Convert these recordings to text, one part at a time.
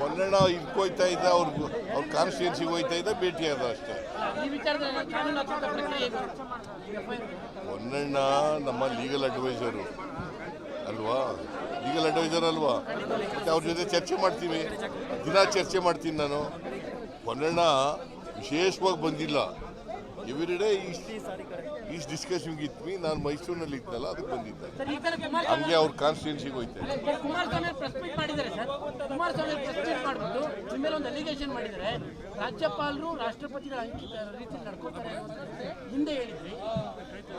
ಹೊನ್ನಣ್ಣ ಇದ್ಕೋಯ್ತಾ ಇದ್ದ ಅವ್ರ ಕಾನ್ಸ್ಟಿಟ್ಯೂನ್ಸಿಗೆ ಹೋಯ್ತಾ ಇದ್ದ ಭೇಟಿ ಆದ ಅಷ್ಟೇ. ಹೊನ್ನಣ್ಣ ನಮ್ಮ ಲೀಗಲ್ ಅಡ್ವೈಸರು ಅಲ್ವಾ, ಲೀಗಲ್ ಅಡ್ವೈಸರ್ ಅಲ್ವಾ, ಮತ್ತೆ ಅವ್ರ ಜೊತೆ ಚರ್ಚೆ ಮಾಡ್ತೀವಿ, ದಿನ ಚರ್ಚೆ ಮಾಡ್ತೀನಿ ನಾನು. ಹೊನ್ನಣ್ಣ ವಿಶೇಷವಾಗಿ ಬಂದಿಲ್ಲ, every day is discussing with me. ನಾನು ಮೈಸೂರಿನಲ್ಲಿ ಇದ್ದಲ್ಲ, ಅದಕ್ಕೆ ಬಂದಿದ್ದೆ. ಹಂಗೆ ಅವ್ರ ಕಾನ್ಸ್ಟಿಟ್ಯೂನ್ಸಿಗೆ ಹೋಯ್ತಾರೆ. ಕುಮಾರಸ್ವಾಮಿ ಪ್ರೆಸ್ ಮೀಟ್ ಮಾಡಿದ್ದಾರೆ ಸರ್. ಕುಮಾರಸ್ವಾಮಿ ಪ್ರೆಸ್ ಮೀಟ್ ಮಾಡಿಬಿಟ್ಟು ನಿಮ್ಮೇಲೆ ಒಂದು ಅಲಿಗೇಷನ್ ಮಾಡಿದ್ದಾರೆ. ರಾಜ್ಯಪಾಲರು ರಾಷ್ಟ್ರಪತಿಗಳ ರೀತಿಯಲ್ಲಿ ನಡ್ಕೊಳ್ತಾರೆ ಹಿಂದೆ ಹೇಳಿದ್ರಿ.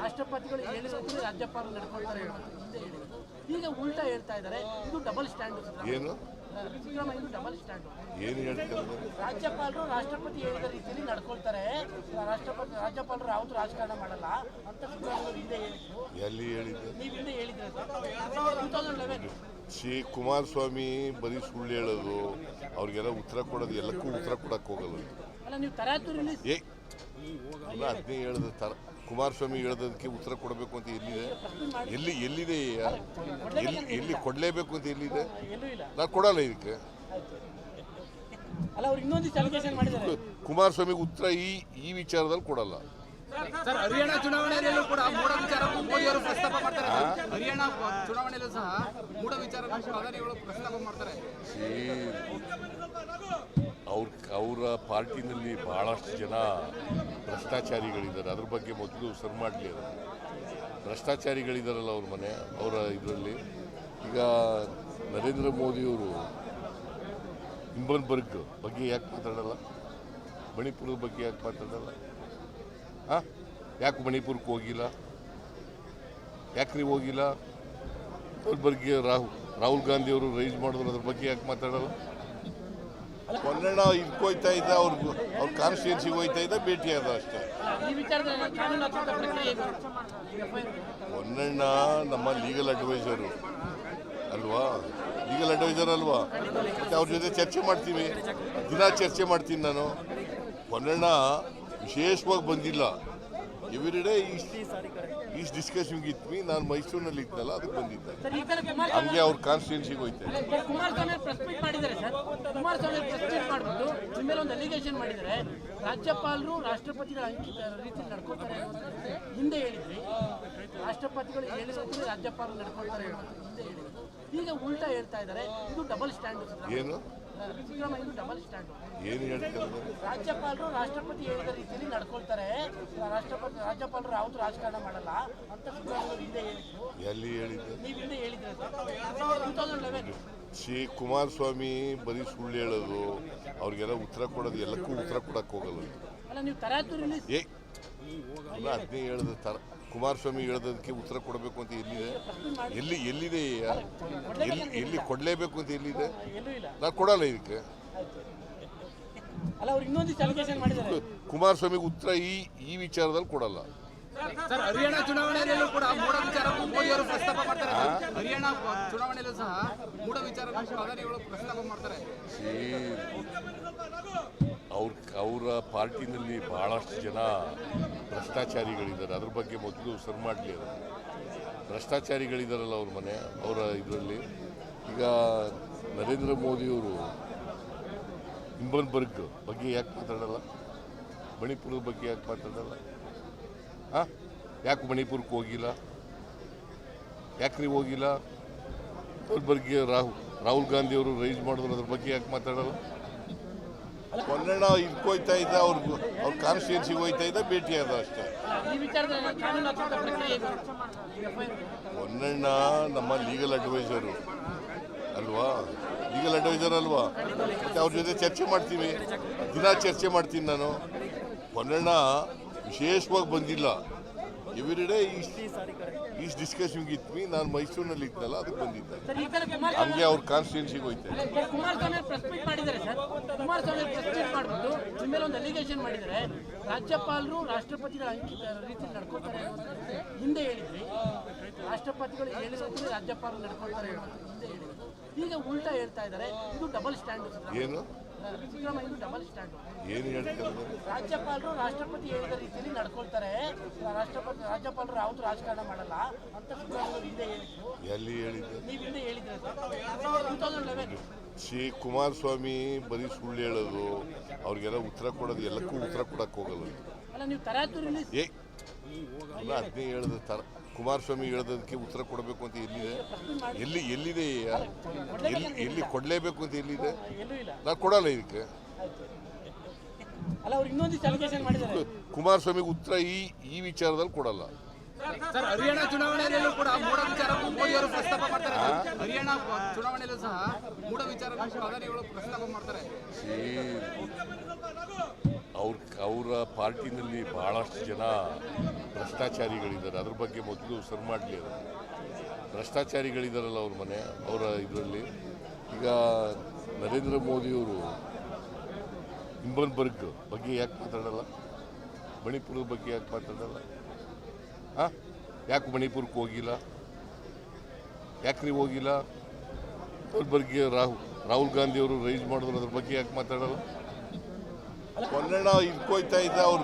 ರಾಷ್ಟ್ರಪತಿಗಳು ಹೇಳಿದ್ರೆ ರಾಜ್ಯಪಾಲರು ನಡ್ಕೊಳ್ತಾರೆ ಹಿಂದೆ ಹೇಳಿದ್ರು. ಈಗ ಉಲ್ಟಾ ಹೇಳ್ತಾ ಇದ್ದಾರೆ. ಇದು ಡಬಲ್ ಸ್ಟ್ಯಾಂಡ್. ಏನು ಸಿದ್ದರಾಮಯ್ಯ ಇದು ಡಬಲ್ ಸ್ಟ್ಯಾಂಡ್. ಏನು ಹೇಳ್ತಾರೆ? ರಾಜ್ಯಪಾಲರು ರಾಷ್ಟ್ರಪತಿ ಹೇಳಿದ ರೀತಿಯಲ್ಲಿ ನಡ್ಕೊಳ್ತಾರೆ, ರಾಜ್ಯಪಾಲರು ಯಾವತ್ತೂ ರಾಜಕಾರಣ ಮಾಡಲ್ಲ ಅಂತ ಸಿದ್ದರಾಮಯ್ಯ ಹಿಂದೆ ಹೇಳಿದ್ರು. ಎಲ್ಲಿ ಹೇಳಿದ್ದೆ? ನೀವು ಹಿಂದೆ ಹೇಳಿದ್ರೆ 2011 ಶ್ರೀ ಕುಮಾರಸ್ವಾಮಿ ಬರೀ ಸುಳ್ಳು ಹೇಳೋದು, ಅವ್ರಿಗೆಲ್ಲ ಉತ್ತರ ಕೊಡೋದು, ಎಲ್ಲಕ್ಕೂ ಉತ್ತರ ಕೊಡಕ್ಕೆ ಹೋಗಲ್ಲ. ಅಲ್ಲ, ನೀವು ತರಾತುರಿಲಿ ಅಲ್ಲ, ಅದನ್ನೇ ಹೇಳಿದ ಕುಮಾರಸ್ವಾಮಿ ಹೇಳೋದಕ್ಕೆ ಉತ್ತರ ಕೊಡಬೇಕು ಅಂತ ಎಲ್ಲಿದೆ? ಎಲ್ಲಿದೆ? ಎಲ್ಲಿ ಕೊಡಲೇಬೇಕು ಅಂತ ಎಲ್ಲಿದೆ? ನಾನು ಕೊಡಲ್ಲ ಇದಕ್ಕೆ. ಅಲ್ಲ, ಅವ್ರು ಇನ್ನೊಂದಿಷ್ಟು ಅಲಿಗೇಷನ್ ಮಾಡಿದ್ದಾರೆ. ಕುಮಾರಸ್ವಾಮಿಗೆ ಉತ್ತರ ಈ ವಿಚಾರದಲ್ಲಿ ಕೊಡಲ್ಲ. ಸರ್, ಹರಿಯಾಣ ಚುನಾವಣೆಯಲ್ಲೂ ಕೂಡ ಮೂಢ ವಿಚಾರ ಮೋದಿ ಅವರು ಪ್ರಸ್ತಾಪ ಮಾಡ್ತಾರೆ. ಹರಿಯಾಣ ಚುನಾವಣೆಯಲ್ಲೂ ಸಹ ಮೂಢ ವಿಚಾರ ಪ್ರಧಾನಿಗಳು ಪ್ರಸ್ತಾಪ ಮಾಡ್ತಾರೆ. ಅವರ ಪಾರ್ಟಿನಲ್ಲಿ ಬಹಳಷ್ಟು ಜನ ಭ್ರಷ್ಟಾಚಾರಿಗಳಿದ್ದಾರೆ. ಅದ್ರ ಬಗ್ಗೆ ಮೊದಲು ಸರ್ ಮಾಡಲಿ. ಅದು ಭ್ರಷ್ಟಾಚಾರಿಗಳಿದ್ದಾರಲ್ಲ ಅವರ ಇದರಲ್ಲಿ. ಈಗ ನರೇಂದ್ರ ಮೋದಿಯವರು ಹಿಂಬನ್ಬರ್ಗ್ ಬಗ್ಗೆ ಯಾಕೆ ಮಾತಾಡಲ್ಲ? ಮಣಿಪುರದ ಬಗ್ಗೆ ಯಾಕೆ ಮಾತಾಡಲ್ಲ? ಯಾಕೆ ಮಣಿಪುರಕ್ಕೆ ಹೋಗಿಲ್ಲ? ಯಾಕೆ ನೀವು ಹೋಗಿಲ್ಲ? ಹಿಂಬನ್ಬರ್ಗ್ಗೆ ರಾಹುಲ್ ಗಾಂಧಿ ಅವರು ರೈಸ್ ಮಾಡಿದ್ರು, ಅದ್ರ ಬಗ್ಗೆ ಯಾಕೆ ಮಾತಾಡಲ್ಲ? ಹೊನ್ನಣ್ಣ ಇದ್ಕೋಯ್ತಾ ಇದ್ದ ಅವ್ರ ಕಾನ್ಸ್ಟಿಟ್ಯೂನ್ಸಿಗೆ ಹೋಯ್ತಾ ಇದ್ದ ಭೇಟಿ ಆದ ಅಷ್ಟೇ. ಹೊನ್ನಣ್ಣ ನಮ್ಮ ಲೀಗಲ್ ಅಡ್ವೈಸರು ಅಲ್ವಾ, ಲೀಗಲ್ ಅಡ್ವೈಸರ್ ಅಲ್ವಾ, ಮತ್ತೆ ಅವ್ರ ಜೊತೆ ಚರ್ಚೆ ಮಾಡ್ತೀವಿ, ದಿನ ಚರ್ಚೆ ಮಾಡ್ತೀನಿ ನಾನು. ಹೊನ್ನಣ್ಣ ವಿಶೇಷವಾಗಿ ಬಂದಿಲ್ಲ, every day is discussing with me. ನಾನು ಮೈಸೂರಿನಲ್ಲಿ ಇದ್ದಲ್ಲ, ಅದಕ್ಕೆ ಬಂದಿದ್ದೆ. ಹಂಗೆ ಅವ್ರ ಕಾನ್ಸ್ಟಿಟ್ಯೂನ್ಸಿಗೆ ಹೋಯ್ತಾರೆ. ಕುಮಾರಸ್ವಾಮಿ ಪ್ರೆಸ್ ಮೀಟ್ ಮಾಡಿದ್ದಾರೆ ಸರ್. ಕುಮಾರಸ್ವಾಮಿ ಪ್ರೆಸ್ ಮೀಟ್ ಮಾಡಿಬಿಟ್ಟು ನಿಮ್ಮೇಲೆ ಒಂದು ಅಲಿಗೇಷನ್ ಮಾಡಿದ್ದಾರೆ. ರಾಜ್ಯಪಾಲರು ರಾಷ್ಟ್ರಪತಿಗಳ ರೀತಿಯಲ್ಲಿ ನಡ್ಕೊಳ್ತಾರೆ ಹಿಂದೆ ಹೇಳಿದ್ರಿ. ರಾಷ್ಟ್ರಪತಿಗಳು ಹೇಳಿದ್ರೆ ರಾಜ್ಯಪಾಲರು ನಡ್ಕೊಳ್ತಾರೆ ಹಿಂದೆ ಹೇಳಿದ್ರು. ಈಗ ಉಲ್ಟಾ ಹೇಳ್ತಾ ಇದ್ದಾರೆ. ಇದು ಡಬಲ್ ಸ್ಟ್ಯಾಂಡ್. ಏನು ಸಿದ್ದರಾಮಯ್ಯ ಇದು ಡಬಲ್ ಸ್ಟ್ಯಾಂಡ್. ಏನು ಹೇಳ್ತಾರೆ? ರಾಜ್ಯಪಾಲರು ರಾಷ್ಟ್ರಪತಿ ಹೇಳಿದ ರೀತಿಯಲ್ಲಿ ನಡ್ಕೊಳ್ತಾರೆ, ರಾಜ್ಯಪಾಲರು ಯಾವತ್ತೂ ರಾಜಕಾರಣ ಮಾಡಲ್ಲ ಅಂತ ಸಿದ್ದರಾಮಯ್ಯ ಹಿಂದೆ ಹೇಳಿದ್ರು. ಎಲ್ಲಿ ಹೇಳಿದ್ದೆ? ನೀವು ಹಿಂದೆ ಹೇಳಿದ್ರೆ 2011 ಶ್ರೀ ಕುಮಾರಸ್ವಾಮಿ ಬರೀ ಸುಳ್ಳು ಹೇಳೋದು, ಅವ್ರಿಗೆಲ್ಲ ಉತ್ತರ ಕೊಡೋದು, ಎಲ್ಲಕ್ಕೂ ಉತ್ತರ ಕೊಡಕ್ಕೆ ಹೋಗಲ್ಲ. ಅಲ್ಲ, ನೀವು ತರಾತುರಿಲಿ ಅಲ್ಲ, ಅದನ್ನೇ ಹೇಳಿದ ಕುಮಾರಸ್ವಾಮಿ ಹೇಳೋದಕ್ಕೆ ಉತ್ತರ ಕೊಡಬೇಕು ಅಂತ ಎಲ್ಲಿದೆ? ಎಲ್ಲಿ ಕೊಡಲೇಬೇಕು ಅಂತ ಎಲ್ಲಿದೆ? ನಾನು ಕೊಡಲ್ಲ ಇದಕ್ಕೆ. ಅಲ್ಲ, ಅವ್ರು ಇನ್ನೊಂದಿಷ್ಟು ಅಲಿಗೇಷನ್ ಮಾಡಿದ್ದಾರೆ. ಕುಮಾರಸ್ವಾಮಿಗೆ ಉತ್ತರ ಈ ವಿಚಾರದಲ್ಲಿ ಕೊಡಲ್ಲ. ಸರ್, ಹರಿಯಾಣ ಚುನಾವಣೆಯಲ್ಲೂ ಕೂಡ ಮೂಢ ವಿಚಾರ ಮೋದಿ ಅವರು ಪ್ರಸ್ತಾಪ ಮಾಡ್ತಾರೆ. ಹರಿಯಾಣ ಚುನಾವಣೆಯಲ್ಲೂ ಸಹ ಮೂಢ ವಿಚಾರ ಪ್ರಧಾನಿಗಳು ಪ್ರಸ್ತಾಪ ಮಾಡ್ತಾರೆ. ಅವರ ಪಾರ್ಟಿನಲ್ಲಿ ಬಹಳಷ್ಟು ಜನ ಭ್ರಷ್ಟಾಚಾರಿಗಳಿದ್ದಾರೆ. ಅದ್ರ ಬಗ್ಗೆ ಮೊದಲು ಸರ್ ಮಾಡಲಿ. ಅದು ಭ್ರಷ್ಟಾಚಾರಿಗಳಿದ್ದಾರಲ್ಲ ಅವರ ಇದರಲ್ಲಿ. ಈಗ ನರೇಂದ್ರ ಮೋದಿಯವರು ಹಿಂಬನ್ಬರ್ಗ್ ಬಗ್ಗೆ ಯಾಕೆ ಮಾತಾಡಲ್ಲ? ಮಣಿಪುರದ ಬಗ್ಗೆ ಯಾಕೆ ಮಾತಾಡಲ್ಲ? ಯಾಕೆ ಮಣಿಪುರಕ್ಕೆ ಹೋಗಿಲ್ಲ? ಯಾಕೆ ನೀವು ಹೋಗಿಲ್ಲ? ಹಿಂಬನ್ಬರ್ಗ್ಗೆ ರಾಹುಲ್ ಗಾಂಧಿ ಅವರು ರೈಸ್ ಮಾಡಿದ್ರು, ಅದ್ರ ಬಗ್ಗೆ ಯಾಕೆ ಮಾತಾಡಲ್ಲ? ಹೊನ್ನಣ್ಣ ಇದ್ಕೋಯ್ತಾ ಇದ್ದ ಅವ್ರ ಕಾನ್ಸ್ಟಿಟ್ಯೂನ್ಸಿಗೆ ಹೋಯ್ತಾ ಇದ್ದ ಭೇಟಿ ಆದ ಅಷ್ಟೇ. ಹೊನ್ನಣ್ಣ ನಮ್ಮ ಲೀಗಲ್ ಅಡ್ವೈಸರು ಅಲ್ವಾ, ಲೀಗಲ್ ಅಡ್ವೈಸರ್ ಅಲ್ವಾ, ಮತ್ತೆ ಅವ್ರ ಜೊತೆ ಚರ್ಚೆ ಮಾಡ್ತೀವಿ, ದಿನ ಚರ್ಚೆ ಮಾಡ್ತೀನಿ ನಾನು. ಹೊನ್ನಣ್ಣ ವಿಶೇಷವಾಗಿ ಬಂದಿಲ್ಲ, every day is discussing with me. ನಾನು ಮೈಸೂರಿನಲ್ಲಿ ಇದ್ದಲ್ಲ, ಅದಕ್ಕೆ ಬಂದಿದ್ದೆ. ಹಂಗೆ ಅವ್ರ ಕಾನ್ಸ್ಟಿಟ್ಯೂನ್ಸಿಗೆ ಹೋಯ್ತಾರೆ. ಕುಮಾರಸ್ವಾಮಿ ಪ್ರೆಸ್ ಮೀಟ್ ಮಾಡಿದ್ದಾರೆ ಸರ್. ಕುಮಾರಸ್ವಾಮಿ ಪ್ರೆಸ್ ಮೀಟ್ ಮಾಡಿಬಿಟ್ಟು ನಿಮ್ಮೇಲೆ ಒಂದು ಅಲಿಗೇಷನ್ ಮಾಡಿದ್ದಾರೆ. ರಾಜ್ಯಪಾಲರು ರಾಷ್ಟ್ರಪತಿಗಳ ರೀತಿಯಲ್ಲಿ ನಡ್ಕೊಳ್ತಾರೆ ಹಿಂದೆ ಹೇಳಿದ್ರಿ. ರಾಷ್ಟ್ರಪತಿಗಳು ಹೇಳಿದ್ರೆ ರಾಜ್ಯಪಾಲರು ನಡ್ಕೊಳ್ತಾರೆ ಹಿಂದೆ ಹೇಳಿದ್ರು. ಈಗ ಉಲ್ಟಾ ಹೇಳ್ತಾ ಇದ್ದಾರೆ. ಇದು ಡಬಲ್ ಸ್ಟ್ಯಾಂಡ್. ಏನು ಸಿದ್ದರಾಮಯ್ಯ ಇದು ಡಬಲ್ ಸ್ಟ್ಯಾಂಡ್. ಏನು ಹೇಳ್ತಾರೆ? ರಾಜ್ಯಪಾಲರು ರಾಷ್ಟ್ರಪತಿ ಹೇಳಿದ ರೀತಿಯಲ್ಲಿ ನಡ್ಕೊಳ್ತಾರೆ, ರಾಜ್ಯಪಾಲರು ಯಾವತ್ತೂ ರಾಜಕಾರಣ ಮಾಡಲ್ಲ ಅಂತ ಸಿದ್ದರಾಮಯ್ಯ ಹಿಂದೆ ಹೇಳಿದ್ರು. ಎಲ್ಲಿ ಹೇಳಿದ್ದೆ? ನೀವು ಹಿಂದೆ ಹೇಳಿದ್ರೆ 2011 ಕುಮಾರಸ್ವಾಮಿ ಬರೀ ಸುಳ್ಳು ಹೇಳೋದು, ಅವ್ರಿಗೆಲ್ಲ ಉತ್ತರ ಕೊಡೋದು, ಎಲ್ಲಕ್ಕೂ ಉತ್ತರ ಕೊಡಕ್ಕೆ ಹೋಗಲ್ಲ. ಅಲ್ಲ ನೀವು ತರಾತುರಿಲಿ ಅದನ್ನೇ ಹೇಳಿದ ಕುಮಾರಸ್ವಾಮಿ ಹೇಳೋದಕ್ಕೆ ಉತ್ತರ ಕೊಡಬೇಕು ಅಂತ ಎಲ್ಲಿದೆ ಎಲ್ಲಿ ಕೊಡಲೇಬೇಕು ಅಂತ ಎಲ್ಲಿದೆ? ಎಲ್ಲೂ ಇಲ್ಲ. ನಾನು ಕೊಡಲ್ಲ ಇದಕ್ಕೆ. ಅಲ್ಲ ಅವ್ರು ಇನ್ನೊಂದಿಷ್ಟು ಅಲಿಗೇಷನ್ ಮಾಡಿದ್ದಾರೆ. ಕುಮಾರಸ್ವಾಮಿಗೆ ಉತ್ತರ ಈ ವಿಚಾರದಲ್ಲಿ ಕೊಡಲ್ಲ. ಸರ್, ಹರಿಯಾಣ ಚುನಾವಣೆಯಲ್ಲೂ ಕೂಡ ಮೂಡ ವಿಚಾರ ಮೋದಿ ಅವರು ಪ್ರಸ್ತಾಪ ಮಾಡ್ತಾರೆ. ಹರಿಯಾಣ ಚುನಾವಣೆಯಲ್ಲೂ ಸಹ ಮೂಡ ವಿಚಾರ ಪ್ರಧಾನಿಗಳು ಪ್ರಸ್ತಾಪ ಮಾಡ್ತಾರೆ. ಅವರ ಪಾರ್ಟಿನಲ್ಲಿ ಬಹಳಷ್ಟು ಜನ ಭ್ರಷ್ಟಾಚಾರಿಗಳಿದ್ದಾರೆ. ಅದ್ರ ಬಗ್ಗೆ ಮೊದಲು ಸರ್ ಮಾಡಲಿ. ಅದು ಭ್ರಷ್ಟಾಚಾರಿಗಳಿದ್ದಾರಲ್ಲ ಅವರ ಇದರಲ್ಲಿ. ಈಗ ನರೇಂದ್ರ ಮೋದಿಯವರು ಹಿಂಬನ್ಬರ್ಗ್ ಬಗ್ಗೆ ಯಾಕೆ ಮಾತಾಡಲ್ಲ? ಮಣಿಪುರದ ಬಗ್ಗೆ ಯಾಕೆ ಮಾತಾಡಲ್ಲ? ಯಾಕೆ ಮಣಿಪುರಕ್ಕೆ ಹೋಗಿಲ್ಲ? ಯಾಕ್ರಿ ಹೋಗಿಲ್ಲ? ಹಿಂಬನ್ಬರ್ಗ್ಗೆ ರಾಹುಲ್ ಗಾಂಧಿ ಅವರು ರೈಸ್ ಮಾಡಿದ್ರು, ಅದ್ರ ಬಗ್ಗೆ ಯಾಕೆ ಮಾತಾಡಲ್ಲ? ಹೊನ್ನಣ್ಣ ಇದಕ್ಕೆ ಹೋಯ್ತಾ ಇದ್ದ, ಅವ್ರ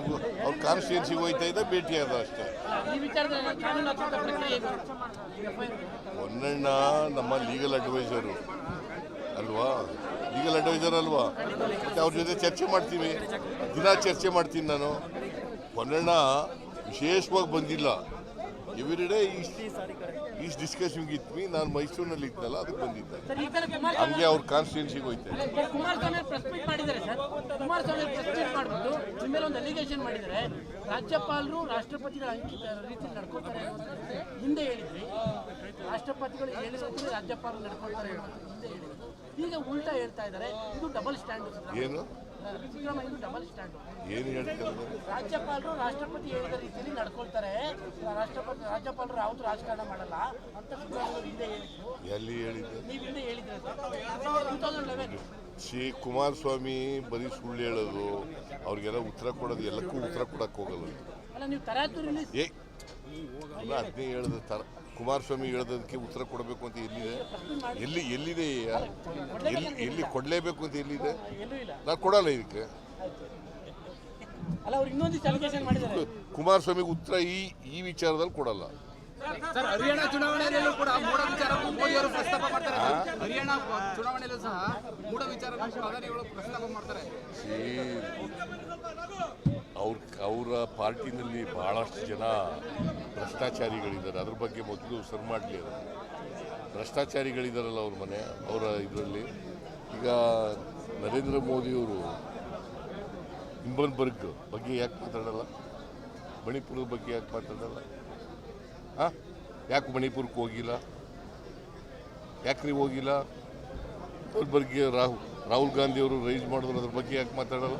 ಕಾನ್ಸ್ಟಿಟ್ಯೂನ್ಸಿಗೆ ಹೋಯ್ತಾ ಇದ್ದ, ಭೇಟಿ ಆದ ಅಷ್ಟೇ. ಈ ವಿಚಾರದಲ್ಲಿ ಕಾನೂನಾತ್ಮಕ ಪ್ರಕ್ರಿಯೆ ಹೊನ್ನಣ್ಣ ನಮ್ಮ ಲೀಗಲ್ ಅಡ್ವೈಸರು ಅಲ್ವಾ? ಲೀಗಲ್ ಅಡ್ವೈಸರ್ ಅಲ್ವಾ? ಮತ್ತು ಅವ್ರ ಜೊತೆ ಚರ್ಚೆ ಮಾಡ್ತೀವಿ, ದಿನ ಚರ್ಚೆ ಮಾಡ್ತೀನಿ ನಾನು. ಹೊನ್ನಣ್ಣ ವಿಶೇಷವಾಗಿ ಬಂದಿಲ್ಲ. Everyday is discussing with me. ನಾನು ಮೈಸೂರಿನಲ್ಲಿ ಇದ್ದಲ್ಲ, ಅದಕ್ಕೆ ಬಂದಿದ್ದೆ. ಹಂಗೆ ಅವ್ರ ಕಾನ್ಸ್ಟಿಟ್ಯೂನ್ಸಿಗೆ ಹೋಯ್ತೆ. ಕುಮಾರಸ್ವಾಮಿ ಪ್ರೆಸ್ ಮೀಟ್ ಮಾಡಿದ್ದಾರೆ ಸರ್. ಕುಮಾರಸ್ವಾಮಿ ಪ್ರೆಸ್ ಮೀಟ್ ಮಾಡಿಬಿಟ್ಟು ನಿಮ್ಮ ಮೇಲೆ ಒಂದು ಅಲಿಗೇಷನ್ ಮಾಡಿದ್ದಾರೆ. ರಾಜ್ಯಪಾಲರು ರಾಷ್ಟ್ರಪತಿಗಳ ರೀತಿಯಲ್ಲಿ ನಡ್ಕೊಳ್ತಾರೆ ಅಂತ ಹಿಂದೆ ಹೇಳಿದ್ರಿ. ರಾಷ್ಟ್ರಪತಿಗಳು ಹೇಳಿದ್ರೆ ರಾಜ್ಯಪಾಲರು ನಡ್ಕೊಳ್ತಾರೆ ಅಂತ ಹಿಂದೆ ಹೇಳಿದ್ರು. ಈಗ ಉಲ್ಟಾ ಹೇಳ್ತಾ ಇದ್ದಾರೆ. ಇದು ಡಬಲ್ ಸ್ಟ್ಯಾಂಡ್. ಏನು ಸಿದ್ದರಾಮಯ್ಯ ಡಬಲ್ ಸ್ಟ್ಯಾಂಡ್. ಏನು ಹೇಳ್ತಾರೆ? ರಾಜ್ಯಪಾಲರು ರಾಷ್ಟ್ರಪತಿ ಹೇಳಿದ ರೀತಿಯಲ್ಲಿ ನಡ್ಕೊಳ್ತಾರೆ. ರಾಜ್ಯಪಾಲರು ಯಾವತ್ತೂ ರಾಜಕಾರಣ ಮಾಡಲ್ಲ ಅಂತ ಸಿದ್ದರಾಮಯ್ಯ ಹಿಂದೆ ಹೇಳಿದ್ರು. ಎಲ್ಲಿ ಹೇಳಿದ್ದೆ? ನೀವು ಹಿಂದೆ ಹೇಳಿದ್ರೆ 2011. ಕುಮಾರಸ್ವಾಮಿ ಬರೀ ಸುಳ್ಳು ಹೇಳೋದು, ಅವ್ರಿಗೆಲ್ಲ ಉತ್ತರ ಕೊಡೋದು, ಎಲ್ಲಕ್ಕೂ ಉತ್ತರ ಕೊಡಕ್ಕೆ ಹೋಗಲ್ಲ. ಅಲ್ಲ ನೀವು ತರಾತುರಿಲಿ ಅದನ್ನೇ ಹೇಳಿದ ಕುಮಾರಸ್ವಾಮಿ ಹೇಳೋದಕ್ಕೆ ಉತ್ತರ ಕೊಡಬೇಕು ಅಂತ ಎಲ್ಲಿದೆ ಎಲ್ಲಿ ಕೊಡಲೇಬೇಕು ಅಂತ ಎಲ್ಲಿದೆ? ಎಲ್ಲೂ ಇಲ್ಲ. ನಾನು ಕೊಡಲ್ಲ ಇದಕ್ಕೆ. ಅಲ್ಲ ಅವ್ರು ಇನ್ನೊಂದಿಷ್ಟು ಅಲಿಗೇಷನ್ ಮಾಡಿದ್ದಾರೆ. ಕುಮಾರಸ್ವಾಮಿಗೆ ಉತ್ತರ ಈ ವಿಚಾರದಲ್ಲಿ ಕೊಡಲ್ಲ. ಸರ್, ಹರಿಯಾಣ ಚುನಾವಣೆಯಲ್ಲೂ ಕೂಡ ಮೂಡ ವಿಚಾರ ಮೋದಿ ಅವರು ಪ್ರಸ್ತಾಪ ಮಾಡ್ತಾರೆ. ಹರಿಯಾಣ ಚುನಾವಣೆಯಲ್ಲೂ ಸಹ ಮೂಡ ವಿಚಾರ ಪ್ರಧಾನಿಗಳು ಪ್ರಸ್ತಾಪ ಮಾಡ್ತಾರೆ. ಅವರ ಪಾರ್ಟಿನಲ್ಲಿ ಬಹಳಷ್ಟು ಜನ ಭ್ರಷ್ಟಾಚಾರಿಗಳಿದ್ದಾರೆ. ಅದ್ರ ಬಗ್ಗೆ ಮೊದಲು ಸರ್ ಮಾಡಲಿ. ಅದು ಭ್ರಷ್ಟಾಚಾರಿಗಳಿದ್ದಾರಲ್ಲ ಅವರ ಇದರಲ್ಲಿ. ಈಗ ನರೇಂದ್ರ ಮೋದಿಯವರು ಹಿಂಬನ್ಬರ್ಗ್ ಬಗ್ಗೆ ಯಾಕೆ ಮಾತಾಡಲ್ಲ? ಮಣಿಪುರದ ಬಗ್ಗೆ ಯಾಕೆ ಮಾತಾಡಲ್ಲ? ಯಾಕೆ ಮಣಿಪುರಕ್ಕೆ ಹೋಗಿಲ್ಲ? ಯಾಕ್ರಿ ಹೋಗಿಲ್ಲ? ಹಿಂಬನ್ಬರ್ಗ್ಗೆ ರಾಹುಲ್ ಗಾಂಧಿ ಅವರು ರೈಸ್ ಮಾಡಿದ್ರು, ಅದ್ರ ಬಗ್ಗೆ ಯಾಕೆ ಮಾತಾಡಲ್ಲ?